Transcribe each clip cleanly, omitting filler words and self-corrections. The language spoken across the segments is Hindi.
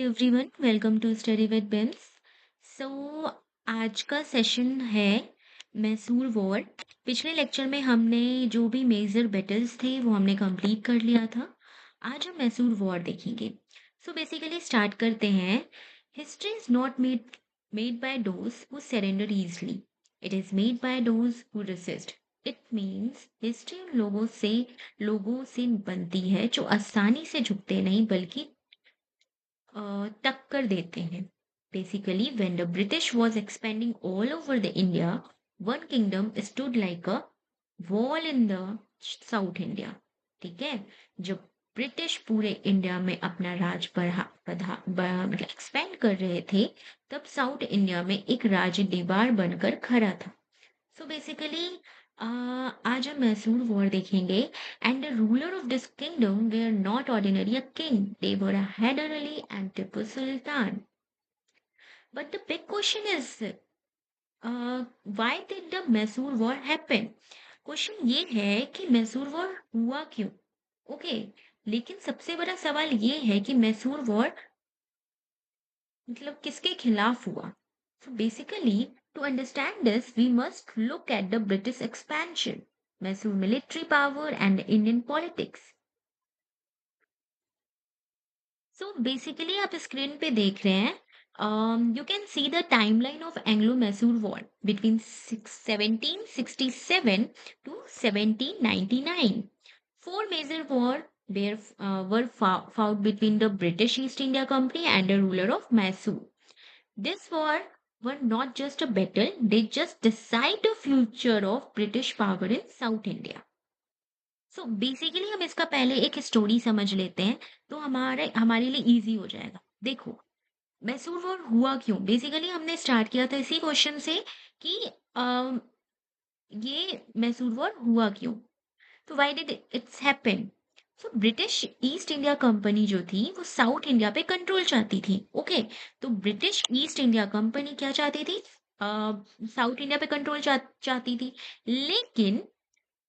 Everyone welcome to study with Bims. So आज का सेशन है मैसूर वॉर। पिछले लेक्चर में हमने जो भी मेजर बैटल्स थे वो हमने कंप्लीट कर लिया था। आज हम मैसूर वॉर देखेंगे। सो बेसिकली स्टार्ट करते हैं। History is not made by those who surrender easily, it is made by those who resist. It means history उन लोगों से बनती है जो आसानी से झुकते नहीं बल्कि टक्कर देते हैं। Basically when the British was expanding all over the India, one kingdom stood like a wall in the south India. ठीक है, जब ब्रिटिश पूरे इंडिया में अपना राज एक्सपेंड कर रहे थे, तब साउथ इंडिया में एक राज दीवार बनकर खड़ा था। सो बेसिकली आज हम मैसूर वॉर देखेंगे। And the ruler of this kingdom were not ordinary a king, they were a Hyder Ali and Tipu Sultan. But the big question is why did the Mysore war happen. Question ये है कि मैसूर वॉर हुआ क्यों। ओके, लेकिन सबसे बड़ा सवाल ये है कि मैसूर वॉर मतलब किसके खिलाफ हुआ। So basically to understand this we must look at the British expansion, Mysore military power and Indian politics. So basically आप स्क्रीन पे देख रहे हैं, you can see the timeline of Anglo Mysore war between 1767 to 1799। Four major were fought between the British East India Company and the ruler of Mysore. This war were not just a battle, they just decide the future of British power in South India. So basically हम इसका पहले एक स्टोरी समझ लेते हैं, तो हमारे हमारे लिए इजी हो जाएगा। देखो, मैसूर वॉर हुआ क्यों। बेसिकली हमने स्टार्ट किया था इसी क्वेश्चन से कि ये मैसूर वॉर हुआ क्यों। तो why did it's happen. So British east India company जो थी वो साउथ इंडिया पे कंट्रोल चाहती थी। ओके, तो ब्रिटिश ईस्ट इंडिया कंपनी क्या चाहती थी, साउथ इंडिया पे कंट्रोल चाहती थी। लेकिन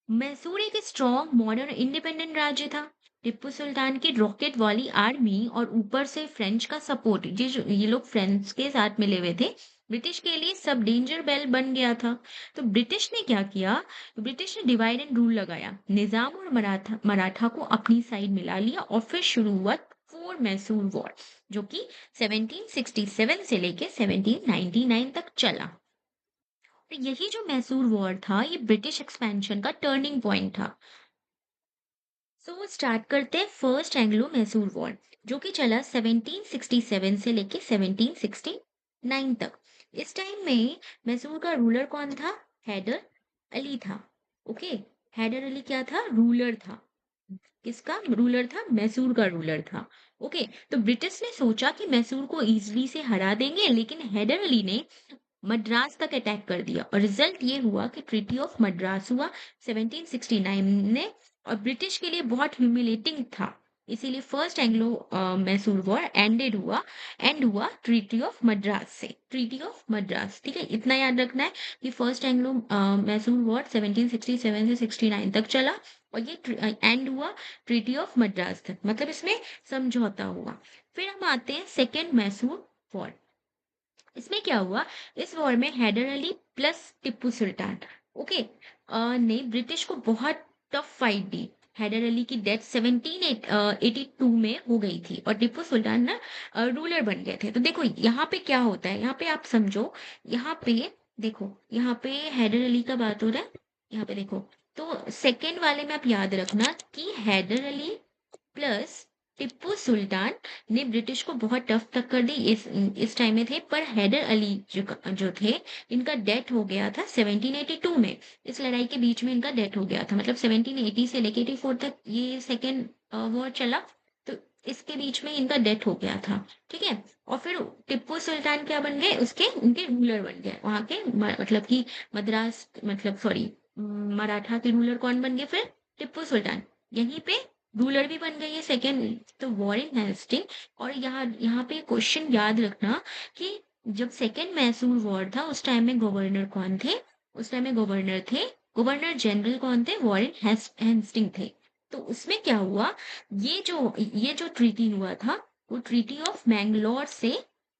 मैसूर एक स्ट्रॉन्ग मॉडर्न इंडिपेंडेंट राज्य था। टिप्पू सुल्तान की रॉकेट वाली आर्मी और ऊपर से फ्रेंच का सपोर्ट, ये लोग फ्रेंच के साथ मिले हुए थे, ब्रिटिश के लिए सब डेंजर बेल बन गया था। तो ब्रिटिश ने क्या किया, ब्रिटिश ने डिवाइड एंड रूल लगाया, निजाम और मराठा को अपनी साइड मिला लिया और फिर शुरू हुआ फोर मैसूर वॉर, जो कि 1767 से लेके 1799 तक चला। तो यही जो मैसूर वॉर था ये ब्रिटिश एक्सपेंशन का टर्निंग पॉइंट था। सो स्टार्ट करते हैं फर्स्ट एंग्लो मैसूर वॉर, जो कि चला 1767 से लेके 1769 तक। इस टाइम में मैसूर का रूलर कौन था, हैदर अली था। ओके, हैदर अली क्या था, रूलर था। किसका रूलर था, मैसूर का रूलर था। ओके, तो ब्रिटिश ने सोचा कि मैसूर को इजीली से हरा देंगे, लेकिन हैदर अली ने मद्रास तक अटैक कर दिया और रिजल्ट ये हुआ कि ट्रीटी ऑफ मद्रास हुआ 1769 ने, और ब्रिटिश के लिए बहुत ह्यूमिलेटिंग था। इसीलिए first Anglo Mysore war and हुआ ट्रीटी ऑफ मद्रास से। ट्रीटी ऑफ मद्रास, ठीक है, इतना याद रखना है कि फर्स्ट एंग्लो मैसूर वॉर 1767 से 69 तक चला, और ये एंड हुआ ट्रीटी ऑफ मद्रास तक, मतलब इसमें समझौता हुआ। फिर हम आते हैं सेकेंड मैसूर वॉर। इसमें क्या हुआ, इस वॉर में हैदर अली प्लस टिप्पू सुल्तान, ओके, ने ब्रिटिश को बहुत टफ फाइट दी। हैदर अली की डेथ 1782 में हो गई थी और टिप्पू सुल्तान ना रूलर बन गए थे। तो देखो यहाँ पे क्या होता है, यहाँ पे आप समझो, यहाँ पे देखो, यहाँ पे हैदर अली का बात हो रहा है, यहाँ पे देखो। तो सेकेंड वाले में आप याद रखना कि हैदर अली प्लस टिप्पू सुल्तान ने ब्रिटिश को बहुत टफ टक्कर दी इस टाइम में थे, पर हैदर अली जो थे, इनका डेथ हो गया था 1782 में। इस लड़ाई के बीच में इनका डेथ हो गया था, मतलब 1780 से लेके 84 तक ये सेकेंड वॉर चला। तो इसके बीच में इनका डेथ हो गया था, ठीक है। और फिर टिप्पू सुल्तान क्या बन गए, उसके उनके रूलर बन गए वहां के, मतलब कि मद्रास, मतलब सॉरी, मराठा के रूलर कौन बन गए फिर, टिप्पू सुल्तान। यहीं पे रूलर भी बन गई है सेकेंड, तो वॉरेन हेस्टिंग। और यहाँ यहाँ पे क्वेश्चन याद रखना कि जब सेकेंड मैसूर वॉर था उस टाइम में गवर्नर कौन थे, उस टाइम में गवर्नर जनरल कौन थे, हेस्टिंग थे। तो उसमें क्या हुआ, ये जो ट्रीटी हुआ था वो ट्रीटी ऑफ मैंगलोर से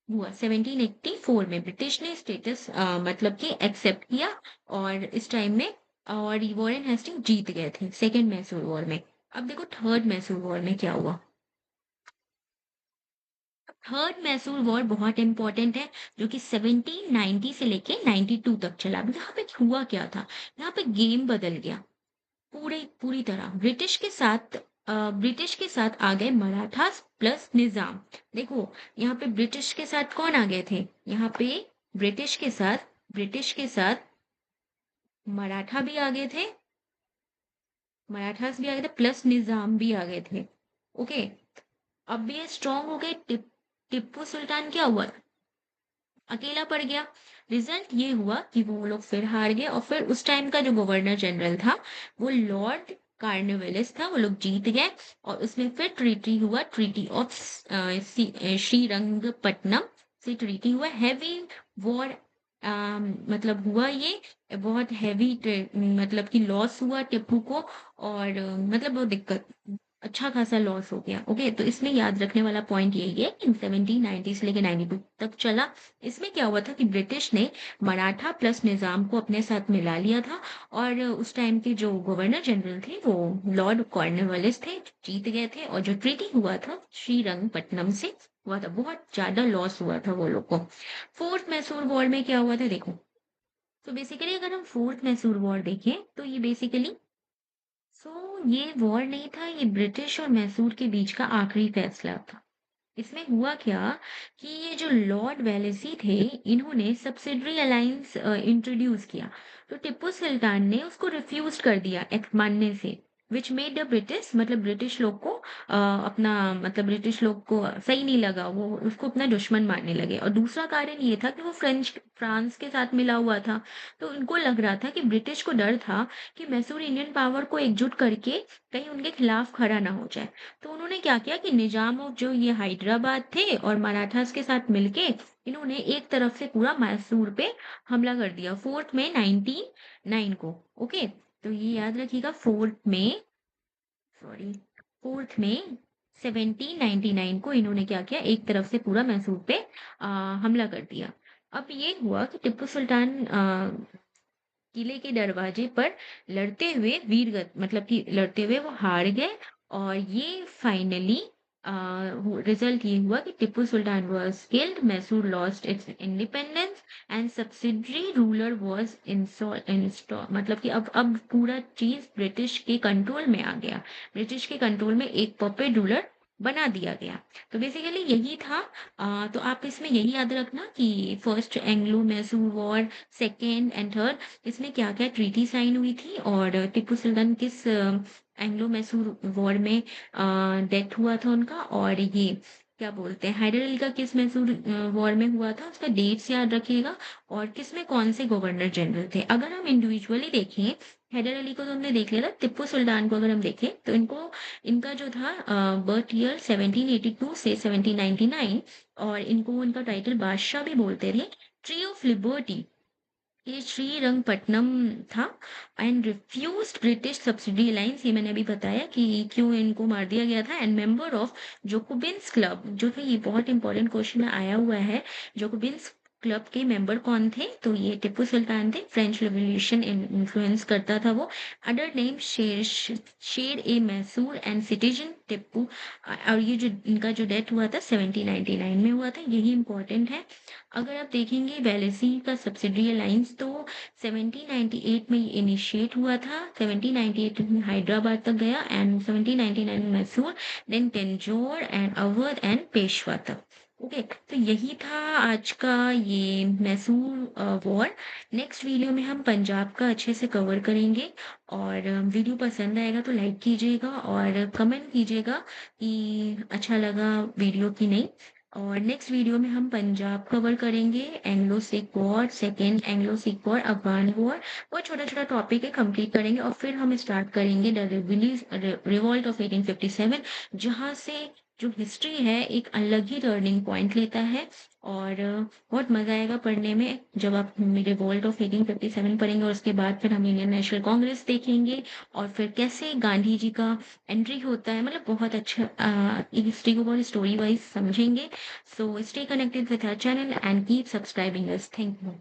हुआ 1784 में। ब्रिटिश ने स्टेटस मतलब कि एक्सेप्ट किया और इस टाइम में, और वॉरेन हेस्टिंग जीत गए थे सेकेंड मैसूर वॉर में। अब देखो थर्ड मैसूर वॉर में क्या हुआ। थर्ड मैसूर वॉर बहुत इंपॉर्टेंट है, जो कि 1790 से लेके 92 तक चला। अब यहाँ पे हुआ क्या था, यहाँ पे गेम बदल गया पूरी पूरी तरह। ब्रिटिश के साथ आ गए मराठास प्लस निजाम। देखो यहाँ पे ब्रिटिश के साथ कौन आ गए थे, यहाँ पे ब्रिटिश के साथ मराठा भी आ गए थे, मराठास भी आ गए थे, प्लस निजाम भी आ गए थे। ओके, अब भी ये स्ट्रांग हो गए। टिप्पू सुल्तान क्या हुआ, अकेला पड़ गया। रिजल्ट ये हुआ कि वो लोग फिर हार गए, और फिर उस टाइम का जो गवर्नर जनरल था वो लॉर्ड कार्नवालिस था, वो लोग जीत गए। और उसमें फिर ट्रीटी हुआ, ट्रीटी ऑफ श्रीरंगपट्टनम से ट्रीटी हुआ। हैवी वॉर मतलब हुआ ये, बहुत हैवी मतलब कि लॉस हुआ टिप्पू को, और मतलब बहुत दिक्कत, अच्छा खासा लॉस हो गया। ओके, तो इसमें याद रखने वाला पॉइंट यही है कि 1790 से लेकर 92 तक चला। इसमें क्या हुआ था कि ब्रिटिश ने मराठा प्लस निजाम को अपने साथ मिला लिया था, और उस टाइम के जो गवर्नर जनरल थे वो लॉर्ड कॉर्नवालिस थे, जीत गए थे। और जो ट्रीटी हुआ था श्रीरंगपट्टनम से हुआ था, बहुत ज्यादा लॉस हुआ था वो लोग को। फोर्थ मैसूर वॉर में क्या हुआ था देखो। तो बेसिकली अगर हम फोर्थ मैसूर वॉर देखें तो ये बेसिकली, ये वॉर नहीं था, ये ब्रिटिश और मैसूर के बीच का आखिरी फैसला था। इसमें हुआ क्या कि ये जो लॉर्ड वेलेसी थे, इन्होंने सब्सिडरी अलायंस इंट्रोड्यूस किया। तो टिप्पू सुल्तान ने उसको रिफ्यूज कर दिया एक मानने से, विच मेड द ब्रिटिश, मतलब ब्रिटिश लोग को अपना, मतलब ब्रिटिश लोग को सही नहीं लगा, वो उसको अपना दुश्मन मानने लगे। और दूसरा कारण ये था कि वो फ्रांस के साथ मिला हुआ था। तो उनको लग रहा था कि ब्रिटिश को डर था कि मैसूर इंडियन पावर को एकजुट करके कहीं उनके खिलाफ खड़ा ना हो जाए। तो उन्होंने क्या किया कि निजाम ऑफ जो ये हैदराबाद थे और मराठास के साथ मिलके इन्होंने एक तरफ से पूरा मैसूर पे हमला कर दिया, फोर्थ में 99 को। ओके, तो ये याद रखिएगा, फोर्थ में 1799 को इन्होंने क्या किया, एक तरफ से पूरा मैसूर पे हमला कर दिया। अब ये हुआ कि टिप्पू सुल्तान किले के दरवाजे पर लड़ते हुए वीरगत, मतलब कि लड़ते हुए वो हार गए। और ये फाइनली रिजल्ट ये हुआ कि Tipu Sultan was killed, Mysore lost its independence, and subsidiary ruler was install, मतलब कि अब पूरा चीज ब्रिटिश के कंट्रोल में आ गया। ब्रिटिश के कंट्रोल में एक पपेट रूलर बना दिया गया। तो बेसिकली यही था। तो आप इसमें यही याद रखना कि first Anglo Mysore war, second and third, इसमें क्या क्या ट्रीटी साइन हुई थी, और टिप्पू सुल्तान किस एंग्लो मैसूर वॉर में डेथ हुआ था उनका, और ये क्या बोलते हैं हैदर अली का किस मैसूर वॉर में हुआ था, उसका डेट्स याद रखिएगा। और किस में कौन से गवर्नर जनरल थे। अगर हम इंडिविजुअली देखें, हैदर अली को तो हमने देख लिया था, टिप्पू सुल्तान को अगर हम देखें तो इनको, इनका जो था बर्थ ईयर 1782 से 1799, और इनको इनका टाइटल बादशाह भी बोलते थे। ट्री ऑफ लिबर्टी, ये श्रीरंगपट्टनम था। And refused British subsidy alliance, ये मैंने अभी बताया कि क्यों इनको मार दिया गया था। एंड मेंबर ऑफ जोकोबिन्स क्लब, जो कि ये बहुत इंपॉर्टेंट क्वेश्चन में आया हुआ है, जोकोबिन्स क्लब के मेंबर कौन थे, तो ये टिप्पू सुल्तान थे, फ्रेंच रेवोल्यूशन इन्फ्लुएंस करता था वो। अदर नेम शेर ए मैसूर एंड सिटीजन टिप्पू। और ये जो इनका जो डेथ हुआ था 1799 में हुआ था, यही इंपॉर्टेंट है। अगर आप देखेंगे वेलेसी का सब्सिडरी अलायंस, तो 1798 में इनिशिएट हुआ था, 1798 में हैदराबाद तक गया, एंड 1799 में Mysore, then Tanjore and Awadh and Peshwa तक। ओके, तो यही था आज का ये मैसूर वॉर। नेक्स्ट वीडियो में हम पंजाब का अच्छे से कवर करेंगे। और वीडियो पसंद आएगा तो लाइक कीजिएगा और कमेंट कीजिएगा कि अच्छा लगा वीडियो कि नहीं। और नेक्स्ट वीडियो में हम पंजाब कवर करेंगे, Anglo Sikh war, second Anglo Sikh war, Afghan war. वो छोटा छोटा टॉपिक है, कंप्लीट करेंगे। और फिर हम स्टार्ट करेंगे द रिवॉल्ट ऑफ 1857, जहां से जो हिस्ट्री है एक अलग ही टर्निंग पॉइंट लेता है। और बहुत मज़ा आएगा पढ़ने में जब आप मेरे वॉल्ट ऑफ 1857 पढ़ेंगे और उसके बाद फिर हम इंडियन नेशनल कांग्रेस देखेंगे और फिर कैसे गांधी जी का एंट्री होता है, मतलब बहुत अच्छा हिस्ट्री को बहुत स्टोरी वाइज समझेंगे। So stay connected with our channel and keep subscribing us. Thank you.